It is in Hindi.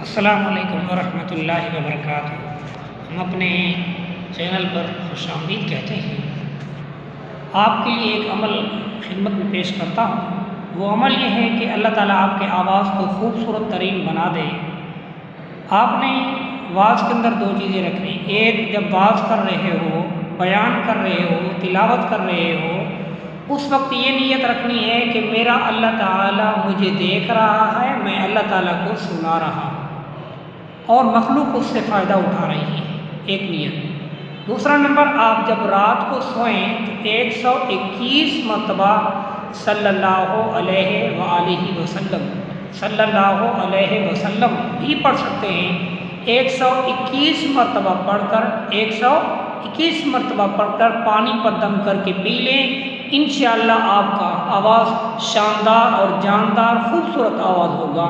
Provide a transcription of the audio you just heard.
अस्सलामु अलैकुम वरहमतुल्लाहि वबरकातुहू। हम अपने चैनल पर खुशामदीद कहते हैं। आपके लिए एक अमल खिदमत में पेश करता हूँ। वो अमल ये है कि अल्लाह ताला आपके आवाज़ को खूबसूरत तरीन बना दे। आपने वाज़ के अंदर दो चीज़ें रखनी। एक, जब वाज़ कर रहे हो, बयान कर रहे हो, तिलावत कर रहे हो, उस वक्त ये नीयत रखनी है कि मेरा अल्लाह ताला मुझे देख रहा है, मैं अल्लाह ताला को सुना रहा हूँ और मखलूक उससे फ़ायदा उठा रही है। एक नियत। दूसरा नंबर, आप जब रात को सोएं तो 121 मरतबा सल्लल्लाहु अलैहि वसल्लम भी पढ़ सकते हैं। 121 मरतबा पढ़कर 121 मरतबा पढ़कर पानी पर दम करके पी लें। इंशाअल्लाह आपका आवाज़ शानदार और जानदार खूबसूरत आवाज़ होगा।